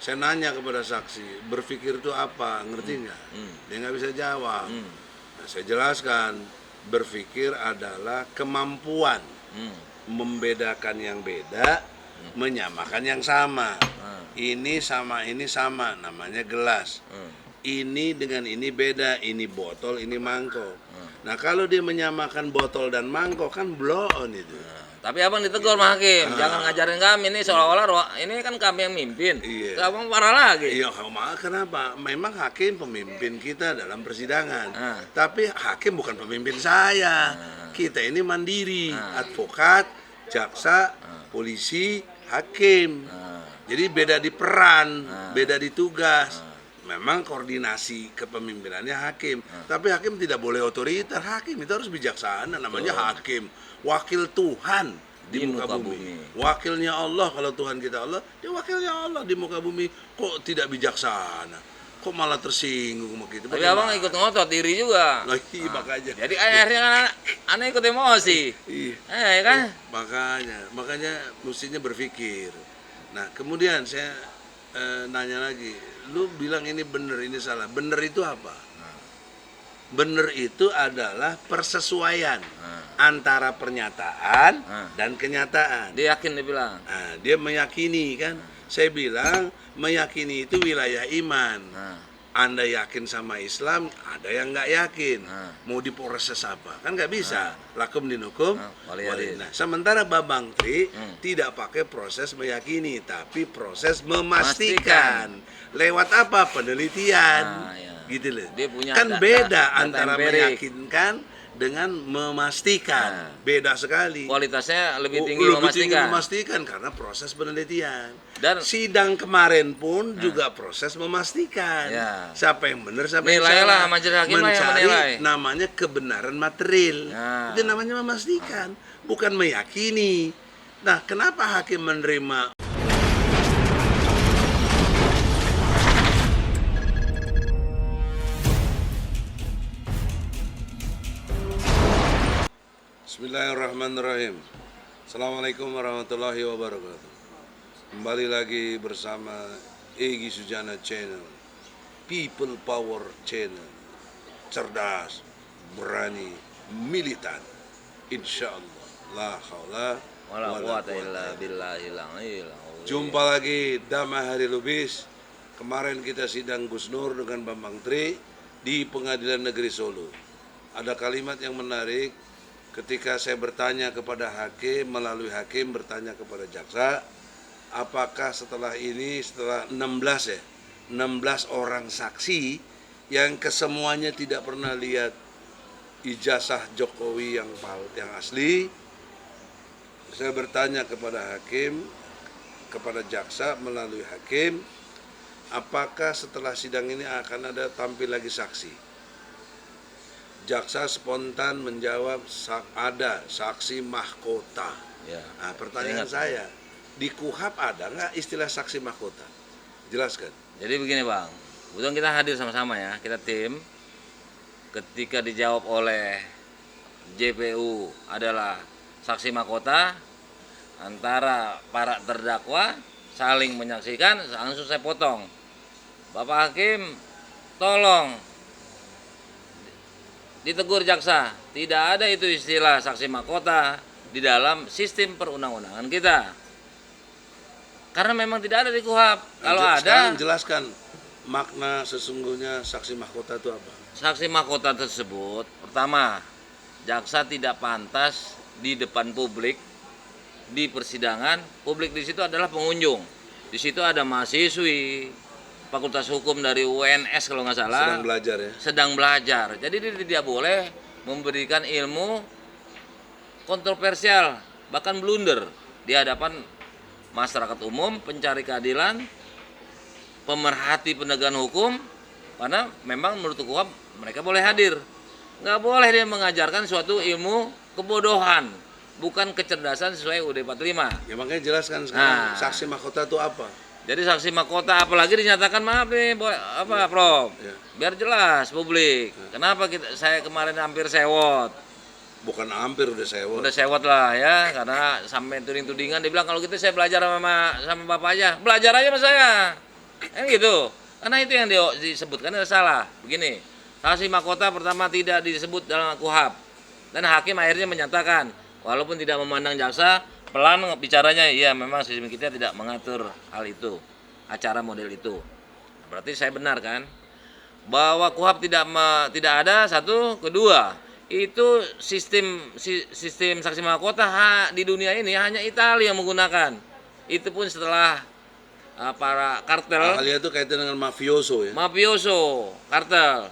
Saya nanya kepada saksi, berpikir itu apa? Ngerti nggak? Dia nggak bisa jawab. Nah, saya jelaskan, berpikir adalah kemampuan membedakan yang beda, menyamakan yang sama. Ini sama, namanya gelas. Ini dengan ini beda, ini botol, ini mangkok. Nah, kalau dia menyamakan botol dan mangkok kan blow on itu. Tapi abang ditegur sama hakim, jangan ngajarin kami ini seolah-olah ini kan kami yang mimpin. Iya. Abang parah lagi. Iya, kenapa? Memang hakim pemimpin kita dalam persidangan. Tapi hakim bukan pemimpin saya. Kita ini mandiri, advokat, jaksa, polisi, hakim. Jadi beda di peran, beda di tugas. Memang koordinasi kepemimpinannya hakim, tapi hakim tidak boleh otoriter. Hakim itu harus bijaksana, namanya hakim, wakil Tuhan di muka bumi. Wakilnya Allah, kalau Tuhan kita Allah, dia wakilnya Allah di muka bumi. Kok tidak bijaksana? Kok malah tersinggung begitu? Tapi abang ikut ngotot diri juga. Lagi makanya. Jadi akhirnya kan aneh ikut emosi. Iya. Kan? Makanya mestinya berpikir. Nah, kemudian saya nanya lagi, lu bilang ini benar, ini salah. Benar itu apa? Benar itu adalah persesuaian antara pernyataan dan kenyataan. Dia yakin, dia bilang. Nah, dia meyakini kan. Saya bilang meyakini itu wilayah iman. Anda yakin sama Islam, ada yang nggak yakin. Mau diproses apa? Kan nggak bisa. Lakum dinukum waliyadin. Nah, sementara Babang Tri tidak pakai proses meyakini, tapi proses memastikan. Lewat apa? Penelitian. Gitu loh. Dia punya kan beda antara empirik. meyakinkan dengan memastikan. Beda sekali. Kualitasnya lebih tinggi memastikan karena proses penelitian. Dan sidang kemarin pun juga proses memastikan. Siapa yang benar, siapa yang salah. Majelis hakim mencari namanya kebenaran material. Itu namanya memastikan, bukan meyakini. Nah, kenapa hakim menerima Bismillahirrahmanirrahim. Assalamualaikum warahmatullahi wabarakatuh. Kembali lagi bersama Egy Sujana Channel, People Power Channel. Cerdas, berani, militan. Insya Allah. La haula wala quwata illa billahil aliyil azim. Jumpa lagi Damai Hari Lubis. Kemarin kita sidang Gus Nur dengan Bambang Tri di Pengadilan Negeri Solo. Ada kalimat yang menarik ketika saya bertanya kepada hakim, melalui hakim bertanya kepada jaksa, apakah setelah ini, setelah 16 orang saksi yang kesemuanya tidak pernah lihat ijazah Jokowi yang asli, saya bertanya kepada hakim, kepada jaksa melalui hakim, apakah setelah sidang ini akan ada tampil lagi saksi? Jaksa spontan menjawab, ada saksi mahkota. Nah, pertanyaan saya, di KUHAP ada nggak istilah saksi mahkota? Jelaskan. Jadi begini Bang, kebetulan kita hadir sama-sama ya, kita tim. Ketika dijawab oleh JPU adalah saksi mahkota, antara para terdakwa saling menyaksikan, langsung saya potong. Bapak Hakim, tolong ditegur jaksa, tidak ada itu istilah saksi mahkota di dalam sistem perundang-undangan kita. Karena memang tidak ada di KUHAP. Kalau ada, jelaskan makna sesungguhnya saksi mahkota itu apa? Saksi mahkota tersebut, pertama, jaksa tidak pantas di depan publik di persidangan. Publik di situ adalah pengunjung. Di situ ada mahasiswi Fakultas Hukum dari UNS kalau nggak salah. Sedang belajar ya? Sedang belajar. Jadi dia tidak boleh memberikan ilmu kontroversial, bahkan blunder di hadapan masyarakat umum, pencari keadilan, pemerhati penegakan hukum, karena memang menurut KUHAP mereka boleh hadir. Nggak boleh dia mengajarkan suatu ilmu kebodohan, bukan kecerdasan sesuai UUD 45. Ya makanya jelaskan sekarang, saksi mahkota itu apa? Jadi saksi mahkota apalagi dinyatakan, maaf nih Prof, biar jelas publik. Kenapa saya kemarin hampir sewot? Bukan hampir, udah sewot. Udah sewot lah ya, karena sampai tuding-tudingan dia bilang kalau gitu saya belajar sama bapak aja. Belajar aja sama saya. Kan gitu. Karena itu yang disebutkan adalah salah. Begini, saksi mahkota pertama tidak disebut dalam KUHP. Dan hakim akhirnya menyatakan, walaupun tidak memandang jaksa, pelan bicaranya, iya memang sistem kita tidak mengatur hal itu, acara model itu. Berarti saya benar kan? Bahwa KUHP tidak ada, satu, kedua, itu sistem saksi mahkota di dunia ini hanya Italia yang menggunakan. Itu pun setelah para kartel. Ahlinya itu kaitan dengan mafioso ya. Mafioso, kartel.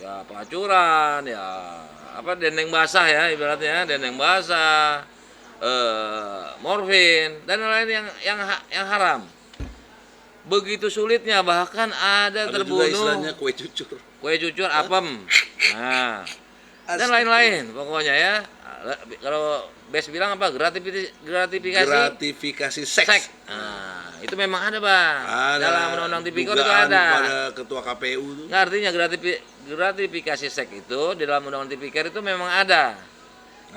Ya pelacuran, ya apa dendeng basah ya ibaratnya, dendeng basah, morfin dan lain-lain yang haram. Begitu sulitnya, bahkan ada terbunuh. Juga istilahnya kue cucur. Kue cucur, apem. Nah, dan lain-lain pokoknya ya. Kalau Bes bilang apa? Gratifikasi seks. Nah, itu memang ada, Bang. Ada. Dalam undang-undang tipikor itu Dugaan ada. pada ketua KPU itu. Nggak, artinya gratifikasi seks itu di dalam undang-undang tipikor itu memang ada.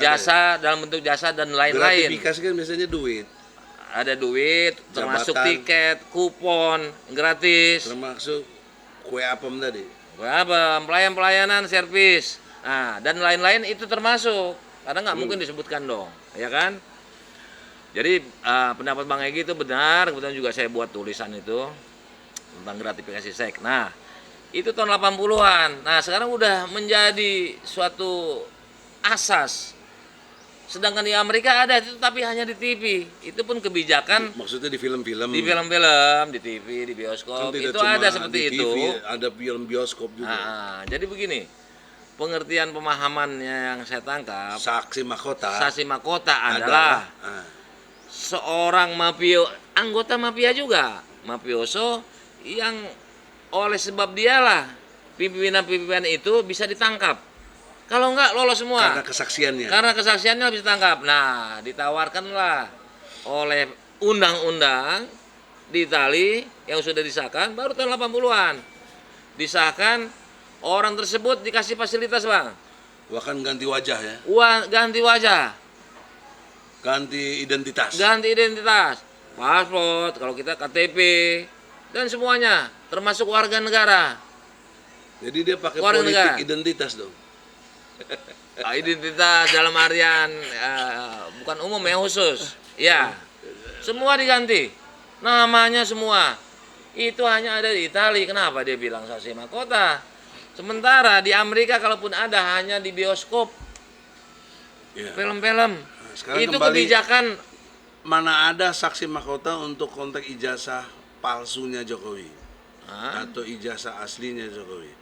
Jasa dalam bentuk jasa dan lain-lain. Gratifikasi kan biasanya duit. Ada duit, termasuk Jabatan. tiket, kupon, gratis. Termasuk kue apem tadi. Apa? Pelayanan, servis. Nah, dan lain-lain itu termasuk. Karena nggak mungkin disebutkan dong, ya kan? Jadi pendapat Bang Egy itu benar, kebetulan juga saya buat tulisan itu tentang gratifikasi seks. Nah, itu tahun 80-an. Nah, sekarang udah menjadi suatu asas. Sedangkan di Amerika ada itu tapi hanya di TV. Itu pun kebijakan Maksudnya di film-film. di film-film, di TV, di bioskop. Kan tidak Itu cuma ada seperti di TV, itu. ada film bioskop juga. Nah, jadi begini. Pengertian pemahamannya yang saya tangkap, Saksi mahkota saksi mahkota adalah seorang anggota mafia juga, mafioso yang oleh sebab dialah pimpinan-pimpinan itu bisa ditangkap. Kalau enggak lolos semua. Karena kesaksiannya bisa ditangkap. Nah, ditawarkanlah oleh undang-undang di Itali yang sudah disahkan baru tahun 80-an. Disahkan, orang tersebut dikasih fasilitas, Bang. Bahkan ganti wajah ya. Ganti wajah. Ganti identitas. Paspor, kalau kita KTP dan semuanya, termasuk warga negara. Jadi dia pakai Warga politik negara. identitas dong. Identitas dalam harian bukan umum ya, khusus. Ya. Semua diganti. Namanya semua. Itu hanya ada di Italia. Kenapa dia bilang saksi mahkota? Sementara di Amerika kalaupun ada hanya di bioskop. Ya. Film-film. Sekarang Itu kembali, kebijakan. mana ada saksi mahkota untuk konteks ijazah palsunya Jokowi atau ijazah aslinya Jokowi.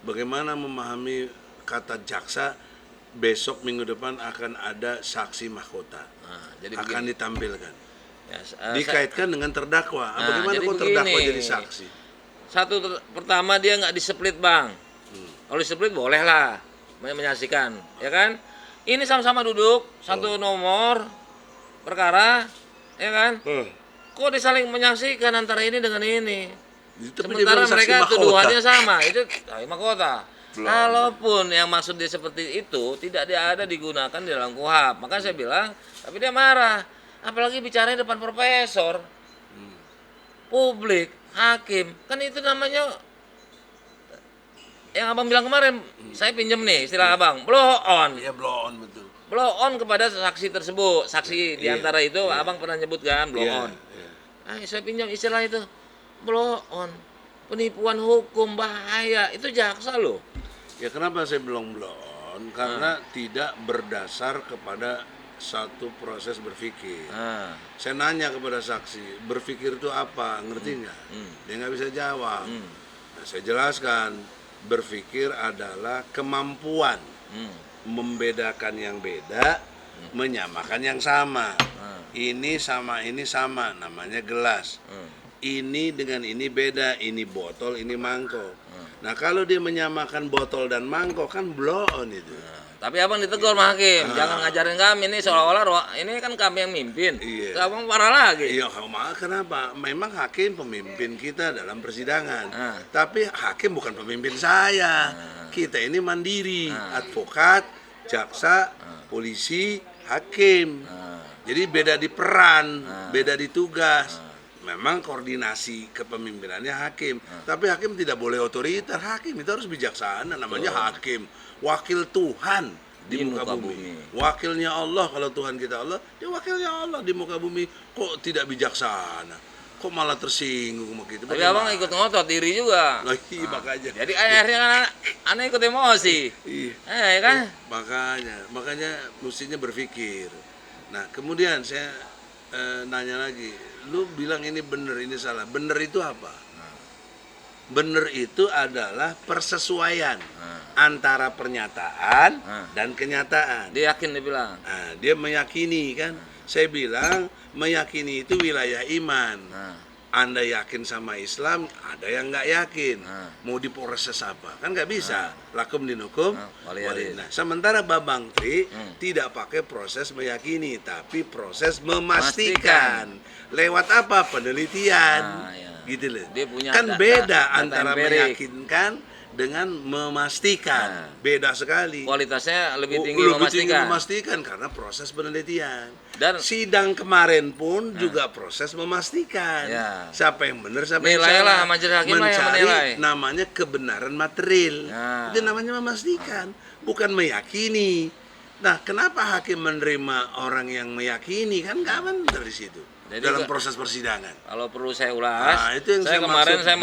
Bagaimana memahami kata jaksa? Besok minggu depan akan ada saksi mahkota. Jadi akan begini. ditampilkan. Ya, Dikaitkan dengan terdakwa. Bagaimana jadi kok begini. terdakwa jadi saksi? Pertama dia nggak diseplit, Bang. Kalau diseplit boleh lah menyaksikan, ya kan? Ini sama-sama duduk satu nomor perkara, ya kan? Kok disaling menyaksikan antara ini dengan ini? Tapi Sementara dia bilang saksi mereka mahkota. tuduhannya sama, itu saksi mahkota. Kalaupun yang maksud dia seperti itu tidak ada digunakan di dalam KUHP, maka saya bilang, tapi dia marah. Apalagi bicaranya depan profesor, publik, hakim, kan itu namanya yang abang bilang kemarin. Saya pinjam nih istilah abang, blow on. Iya, blow on, betul. Blow on kepada saksi tersebut, saksi diantara itu abang pernah nyebutkan blow on. Saya pinjam istilah itu, blow on, penipuan hukum, bahaya, itu jaksa loh. Ya kenapa saya bilang blow on? Karena tidak berdasar kepada satu proses berpikir. Saya nanya kepada saksi, berpikir itu apa? Ngerti nggak? Dia nggak bisa jawab. Nah, saya jelaskan, berpikir adalah kemampuan membedakan yang beda, menyamakan yang sama. Ini sama, namanya gelas. Ini dengan ini beda, ini botol, ini mangkok. Nah kalau dia menyamakan botol dan mangkok kan blow on itu. Tapi abang ditegur sama hakim, jangan ngajarin kami ini seolah-olah ini kan kami yang mimpin. Iya. Abang parah lagi. Iya, kenapa? Memang hakim pemimpin kita dalam persidangan. Tapi hakim bukan pemimpin saya. Kita ini mandiri, advokat, jaksa, polisi, hakim. Jadi beda di peran, beda di tugas. memang koordinasi kepemimpinannya hakim. Tapi hakim tidak boleh otoriter. Hakim itu harus bijaksana. Namanya hakim, wakil Tuhan di muka bumi. Wakilnya Allah. Kalau Tuhan kita Allah, dia wakilnya Allah di muka bumi. Kok tidak bijaksana? Kok malah tersinggung begitu? Tapi abang ikut ngotot diri juga. Lagi makanya. Jadi akhirnya kan aneh ikut emosi. Iya. Kan? Makanya mestinya berpikir. Nah, kemudian saya nanya lagi, lu bilang ini benar, ini salah. Benar itu apa? Benar itu adalah persesuaian antara pernyataan dan kenyataan. Dia yakin, dia bilang. Nah, dia meyakini kan. Saya bilang meyakini itu wilayah iman. Anda yakin sama Islam, ada yang nggak yakin. Mau diproses apa? Kan nggak bisa. Lakum dinukum waliyadin. Nah, sementara Babang Tri tidak pakai proses meyakini, tapi proses memastikan. Lewat apa? Penelitian. Gitu loh. Dia punya kan data, beda data antara empirik. meyakinkan dengan memastikan. Beda sekali. Kualitasnya lebih tinggi Lebih tinggi memastikan. memastikan karena proses penelitian. Dan sidang kemarin pun juga proses memastikan siapa yang benar, siapa yang nilai lah salah. majelis hakim lah yang Mencari menilai. namanya kebenaran material. Itu namanya memastikan, bukan meyakini. Nah, kenapa hakim menerima orang yang meyakini? Kan nggak benar di situ. Jadi dalam proses persidangan. Kalau perlu saya ulas, itu yang saya kemarin saya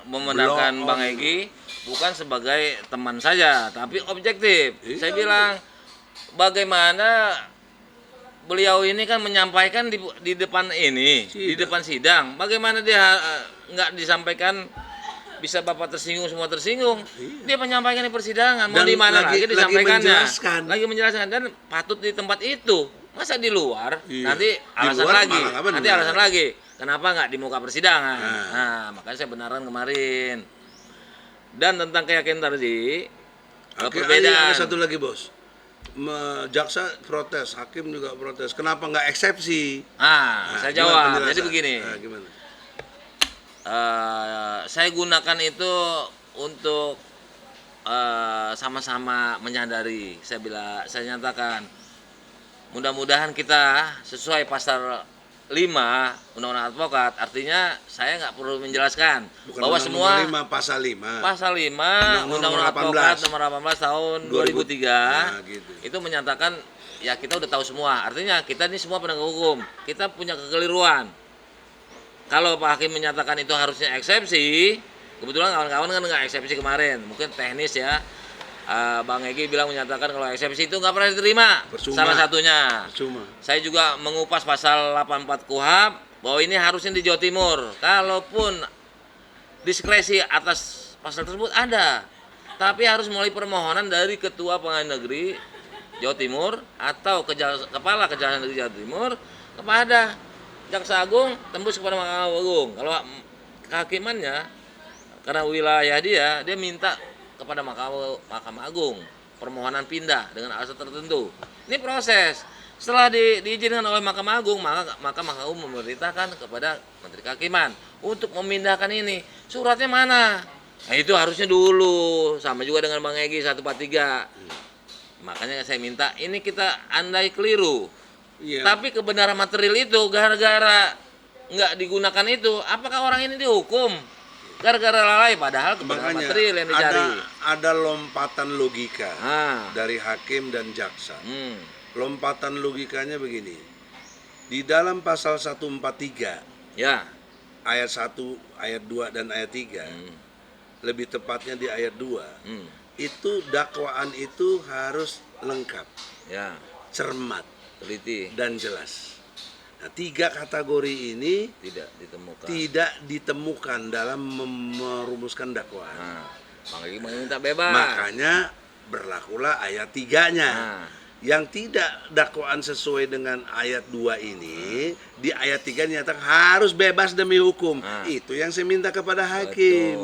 membenarkan Bang Egy bukan sebagai teman saja, tapi objektif. Saya bilang bagaimana beliau ini kan menyampaikan di depan ini, di depan sidang. Bagaimana dia nggak disampaikan, bisa Bapak tersinggung, semua tersinggung. Dia menyampaikan di persidangan, mau di mana lagi disampaikannya. Lagi menjelaskan dan patut di tempat itu. Masa di luar, nanti alasan lagi. Nanti alasan lagi. Kenapa nggak di muka persidangan? Nah, makanya saya benarkan kemarin. Dan tentang keyakinan tadi, perbedaan. Ada satu lagi, Bos. Jaksa protes, hakim juga protes. Kenapa nggak eksepsi? Saya jawab. Jadi begini. Gimana? Saya gunakan itu untuk sama-sama menyadari. Saya nyatakan, mudah-mudahan kita sesuai pasal 5 Undang-Undang Advokat. Artinya saya nggak perlu menjelaskan bahwa semua 5, pasal 5. Pasal 5 Undang-Undang Advokat nomor 18 tahun 2003 gitu. Itu menyatakan ya kita udah tahu semua. Artinya kita ini semua penegak hukum. Kita punya kekeliruan. Kalau Pak Hakim menyatakan itu harusnya eksepsi, kebetulan kawan-kawan kan nggak eksepsi kemarin. Mungkin teknis ya. Bang Egy bilang menyatakan kalau eksepsi itu nggak pernah diterima. Salah satunya. Saya juga mengupas pasal 84 KUHP bahwa ini harusnya di Jawa Timur. Kalaupun diskresi atas pasal tersebut ada, tapi harus melalui permohonan dari Ketua Pengadilan Negeri Jawa Timur atau Kepala Kejaksaan Negeri Jawa Timur kepada Jaksa Agung tembus kepada Mahkamah Agung. Kalau kehakimannya karena wilayah dia minta kepada Mahkamah Agung permohonan pindah dengan alasan tertentu. Ini proses. Setelah diizinkan oleh Mahkamah Agung, maka Mahkamah Agung memerintahkan kepada Menteri Kehakiman untuk memindahkan ini. Suratnya mana? Nah, itu harusnya dulu. Sama juga dengan Bang Egy 143. Makanya saya minta ini kita andai keliru. Tapi kebenaran material itu gara-gara nggak digunakan itu, apakah orang ini dihukum? Gara-gara lalai, padahal kebenaran material yang dicari. Ada lompatan logika dari hakim dan jaksa. Lompatan logikanya begini. Di dalam pasal 143 ayat 1, ayat 2 dan ayat 3, lebih tepatnya di ayat 2, itu dakwaan itu harus lengkap, cermat, teliti dan jelas. Nah, 3 kategori ini tidak ditemukan dalam merumuskan dakwaan. Minta bebas. Makanya berlakulah ayat 3-nya. Yang tidak dakwaan sesuai dengan ayat 2 ini, di ayat 3 nyatakan harus bebas demi hukum. Itu yang saya minta kepada hakim.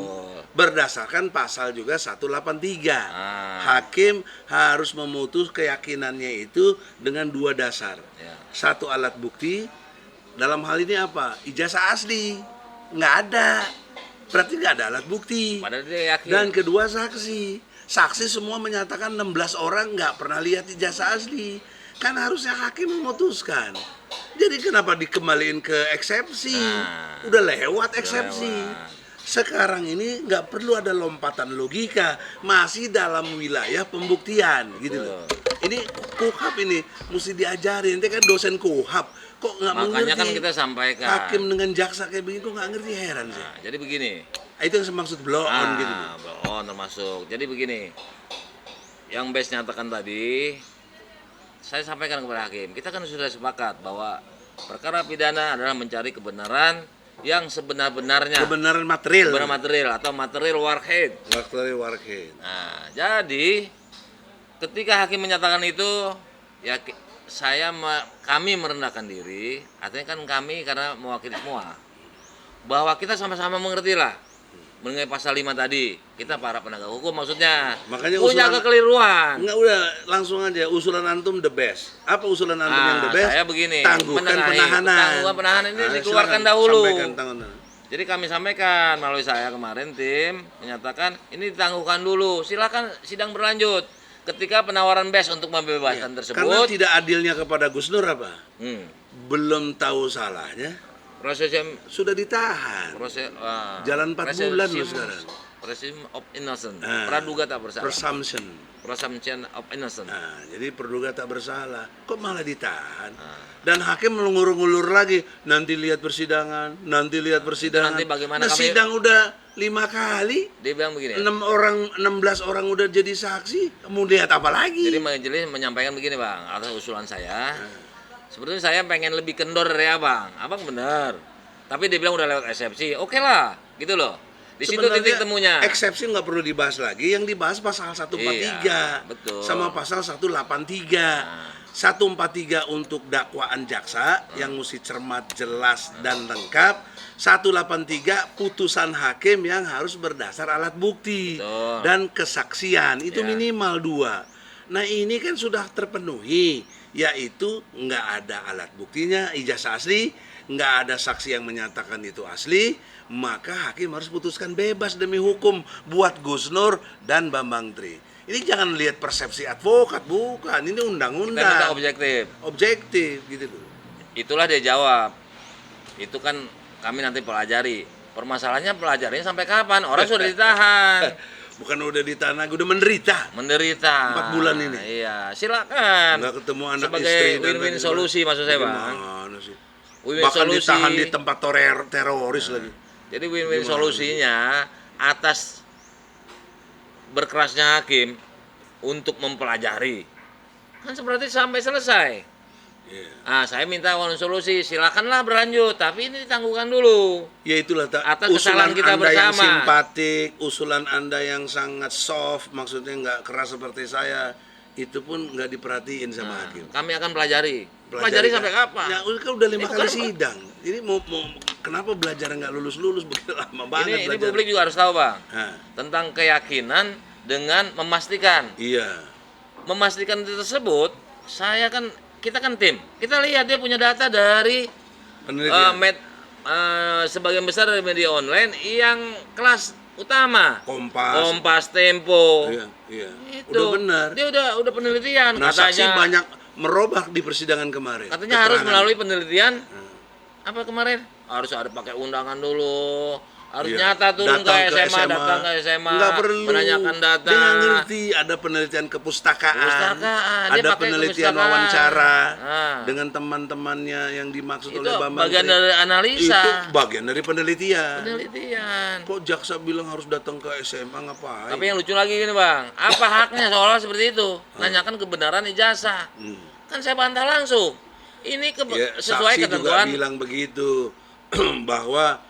Berdasarkan pasal juga 183. Hakim harus memutus keyakinannya itu dengan 2 dasar. Satu, alat bukti. Dalam hal ini apa? Ijazah asli. Nggak ada. Berarti nggak ada alat bukti. Dan kedua, saksi. Saksi semua menyatakan 16 orang nggak pernah lihat ijazah asli. Kan harusnya hakim memutuskan. Jadi kenapa dikembaliin ke eksepsi? Nah, Udah lewat eksepsi. lewat. Sekarang ini nggak perlu ada lompatan logika, masih dalam wilayah pembuktian gitu loh. Ini KUHAP ini mesti diajarin. Nanti kan dosen KUHAP kok nggak mengerti. Makanya kan kita sampaikan. Hakim dengan jaksa kayak begini kok nggak ngerti, heran sih. Nah, jadi begini. Itu yang maksud blow on gitu. Blow on termasuk. Jadi begini. Yang best nyatakan tadi, saya sampaikan kepada hakim. Kita kan sudah sepakat bahwa perkara pidana adalah mencari kebenaran yang sebenar-benarnya. Kebenaran material. Kebenaran material atau material warhead. Warhead. Nah, jadi ketika hakim menyatakan itu, ya kami merendahkan diri, artinya kan kami karena mewakili semua, bahwa kita sama-sama mengerti lah mengenai pasal 5 tadi. Kita para penegak hukum maksudnya Makanya punya kekeliruan. Enggak, udah langsung aja usulan antum the best. Apa usulan antum yang the best? Saya begini, tangguhkan menengahi. penahanan. Tangguhkan penahanan ini dikeluarkan silakan, dahulu. Sampaikan tahanan. Jadi kami sampaikan melalui saya kemarin tim menyatakan ini ditangguhkan dulu. Silakan sidang berlanjut. Ketika penawaran best untuk membebaskan Karena tersebut, tidak adilnya kepada Gus Nur apa? Belum tahu salahnya, proses yang sudah ditahan. Jalan 4 bulan loh sekarang. Presumption of innocence. Ah. Praduga tak bersalah. Presumption of innocence. Nah, jadi praduga tak bersalah. Kok malah ditahan? Dan hakim ngulur-ngulur lagi. Nanti lihat persidangan. Nanti bagaimana kami- sidang udah 5 kali. Dia bilang begini. 16 orang udah jadi saksi. Mau lihat apa lagi? Jadi majelis menyampaikan begini bang, atas usulan saya. Sebetulnya saya pengen lebih kendor dari abang. Abang benar. Tapi dia bilang udah lewat eksepsi. Oke lah, gitu loh. Di situ Sebenarnya titik temunya. Eksepsi nggak perlu dibahas lagi, yang dibahas pasal 143 Iya, betul. sama pasal 183. 143 untuk dakwaan jaksa yang mesti cermat, jelas dan lengkap. 183 putusan hakim yang harus berdasar alat bukti Betul. dan kesaksian. Itu Ya. minimal 2. Nah, ini kan sudah terpenuhi, yaitu nggak ada alat buktinya, ijazah asli, nggak ada saksi yang menyatakan itu asli, maka hakim harus putuskan bebas demi hukum buat Gus Nur dan Bambang Tri. Ini jangan lihat persepsi advokat, bukan. Ini Kita minta undang-undang. objektif. Objektif gitu loh. Itulah dia jawab. Itu kan kami nanti pelajari. Permasalahannya pelajarinya sampai kapan? Orang sudah ditahan. Bukan udah ditahan lagi, udah menderita. Menderita. 4 bulan ini. Iya, silakan. Nggak ketemu anak Sebagai istri dan win-win lain-lain. solusi maksud saya, Bang. Gimana sih? Win-win Bahkan solusi. ditahan di tempat teroris lagi. Jadi win-win Gimana? solusinya atas berkerasnya hakim untuk mempelajari. Kan seperti sampai selesai. Iya. Saya minta win solusi, silakanlah berlanjut, tapi ini ditangguhkan dulu. Ya itulah Atas usulan kesalahan kita Anda yang bersama. simpatik, usulan Anda yang sangat soft, maksudnya nggak keras seperti saya, itu pun nggak diperhatiin sama hakim. Kami akan pelajari. Pelajari sampai kapan? Ya kan udah 5 Ini kali bukan- sidang. Ini mau kenapa belajar nggak lulus begitu lama banget Ini belajar. publik juga harus tahu, Bang. Hah, Tentang keyakinan dengan memastikan. iya. Memastikan itu tersebut, kita kan tim. Kita lihat dia punya data dari Penelitian. sebagian besar dari media online yang kelas utama. Kompas. Tempo. Iya, iya. Itu. Udah benar. Dia udah penelitian. Nah, saksi katanya banyak merubah di persidangan kemarin. katanya harus Keterangan. melalui penelitian. Apa kemarin? Harus ada pakai undangan dulu. Harus Iya. nyata turun Datang ke SMA, datang ke SMA, Nggak perlu. menanyakan data. Dia nggak ngerti ada penelitian kepustakaan, Kepustakaan. Dia ada pakai penelitian kepustakaan. wawancara Ah. dengan teman-temannya yang dimaksud Itu oleh Bambang bagian Tri. dari analisa. Itu bagian dari penelitian. Penelitian. Kok jaksa bilang harus datang ke SMA ngapain? Tapi yang lucu lagi gini bang, apa haknya seolah seperti itu? Nanyakan kebenaran ijazah. Kan saya bantah langsung. Ini Ya, sesuai saksi juga ketentuan. bilang begitu bahwa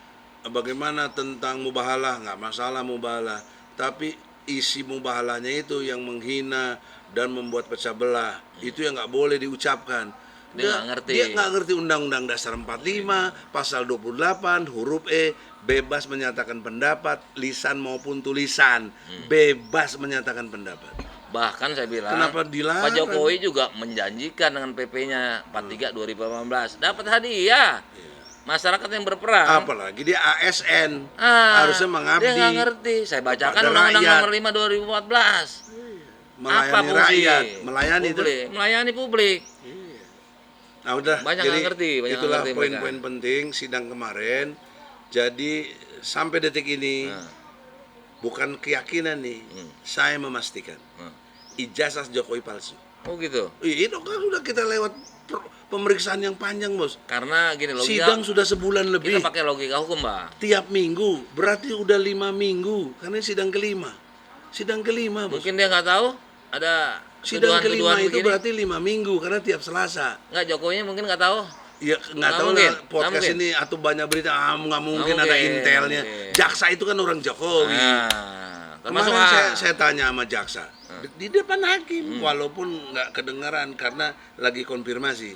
bagaimana tentang mubahalah, nggak masalah mubahalah, tapi isi mubahalahnya itu yang menghina dan membuat pecah belah, itu yang nggak boleh diucapkan. Dia nggak ngerti. Dia nggak ngerti Undang-Undang Dasar 45 pasal 28 huruf E, bebas menyatakan pendapat lisan maupun tulisan, bebas menyatakan pendapat. Bahkan saya bilang, Kenapa dilarang? Pak Jokowi juga menjanjikan dengan PP-nya 43 2018 dapat hadiah. Masyarakat yang berperan. Apalagi dia ASN, harusnya Dia mengabdi, nggak ngerti. Saya bacakan kepada Undang-Undang rakyat. Nomor 5 2014. melayani Apa fungsi? rakyat, melayani itu. Publik. Melayani publik. Nah udah, Banyak jadi nggak ngerti, banyak nggak itulah ngerti poin-poin penting sidang kemarin. Jadi sampai detik ini Nah, bukan keyakinan nih, saya memastikan nah. ijazah Jokowi palsu. Oh gitu. Itu kan udah kita lewat pemeriksaan yang panjang, Bos. Karena gini logika. Sidang sudah sebulan lebih. Kita pakai logika hukum, Bang. Tiap minggu, berarti udah 5 minggu. Karena ini sidang kelima. Sidang kelima, Bos. Mungkin dia nggak tahu ada Sidang kelima tuduhan-tuduhan itu begini. berarti 5 minggu karena tiap Selasa. Nggak, Jokowinya mungkin nggak tahu. Ya nggak tahu mungkin, lah podcast nggak mungkin. ini atau banyak berita nggak mungkin Nggak ada mungkin, intelnya. mungkin. Jaksa itu kan orang Jokowi. Nah, termasuk Kemarin saya tanya sama jaksa di depan hakim, walaupun nggak kedengaran karena lagi konfirmasi.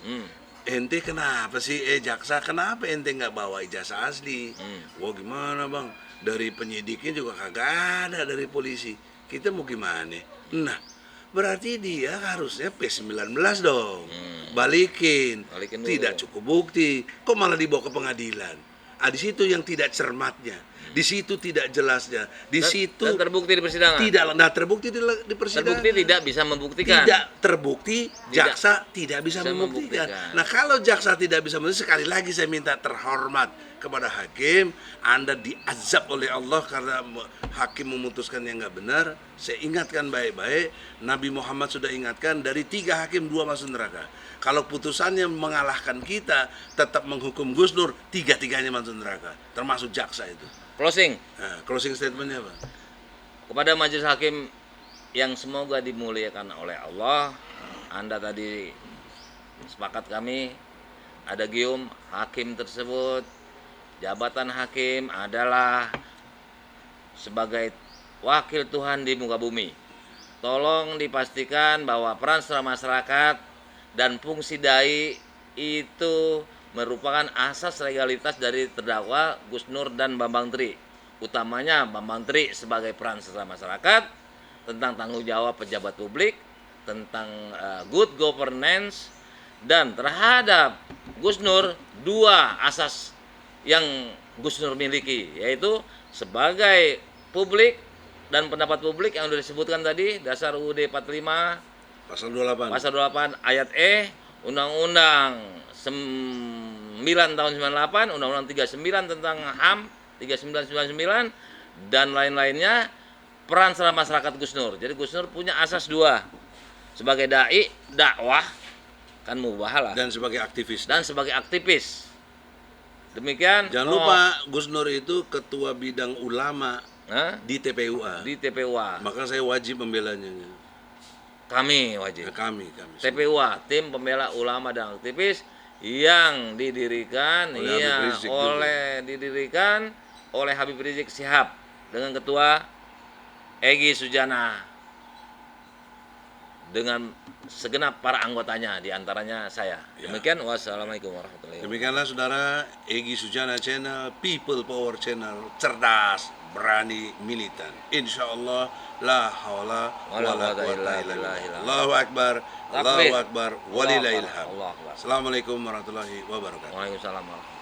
Ente kenapa sih, jaksa kenapa ente nggak bawa ijazah asli? Wah gimana bang? Dari penyidiknya juga kagak ada, dari polisi. Kita mau gimana? Nah, berarti dia harusnya P19 dong. Balikin Balikin dulu. tidak cukup bukti. Kok malah dibawa ke pengadilan? Di situ yang tidak cermatnya. Di situ tidak jelasnya. Di situ dan terbukti di persidangan. tidak terbukti di persidangan. Terbukti tidak bisa membuktikan. Tidak terbukti, jaksa tidak bisa bisa membuktikan. membuktikan. Nah, kalau jaksa tidak bisa membuktikan, sekali lagi saya minta terhormat kepada hakim, Anda diazab oleh Allah karena hakim memutuskan yang nggak benar. Saya ingatkan baik-baik, Nabi Muhammad sudah ingatkan, dari 3 hakim 2 masuk neraka. Kalau putusannya mengalahkan kita, tetap menghukum Gus Nur, 3-3-nya masuk neraka, termasuk jaksa itu. Closing Nah, closing statementnya apa? kepada majelis hakim yang semoga dimuliakan oleh Allah. Anda tadi sepakat kami ada gium hakim tersebut, jabatan hakim adalah sebagai wakil Tuhan di muka bumi. Tolong dipastikan bahwa peran serta masyarakat dan fungsi dai itu merupakan asas legalitas dari terdakwa Gus Nur dan Bambang Tri. Utamanya Bambang Tri sebagai peran serta masyarakat, tentang tanggung jawab pejabat publik, tentang good governance, dan terhadap Gus Nur 2 asas yang Gus Nur miliki, yaitu sebagai publik dan pendapat publik yang sudah disebutkan tadi, dasar UUD 45 Pasal 28. pasal 28 ayat E, Undang-Undang 9 tahun 98, Undang-Undang 39 tentang HAM 3999 dan lain-lainnya, peran serta masyarakat Gus Nur. Jadi Gus Nur punya asas 2, sebagai dai dakwah kan mubah lah, Dan sebagai aktivis. dan sebagai aktivis. Demikian. Jangan lupa Gus Nur itu ketua bidang ulama di TPUA. Di TPUA. Maka saya wajib membelanya. Kami wajib. Kami. TPUA, tim pembela ulama dan aktivis, yang didirikan oleh Habib Rizik Syihab dengan ketua Egy Sujana dengan segenap para anggotanya, diantaranya saya. Demikian, wassalamualaikum warahmatullahi wabarakatuh. Demikianlah saudara, Egy Sujana Channel, People Power Channel, cerdas, berani, militan. Insya Allah, la hawla wala quwwata illa billah. Allahu Akbar, Allahu Akbar, walillahil hamd. Assalamualaikum warahmatullahi wabarakatuh. Waalaikumsalam warahmatullahi wabarakatuh.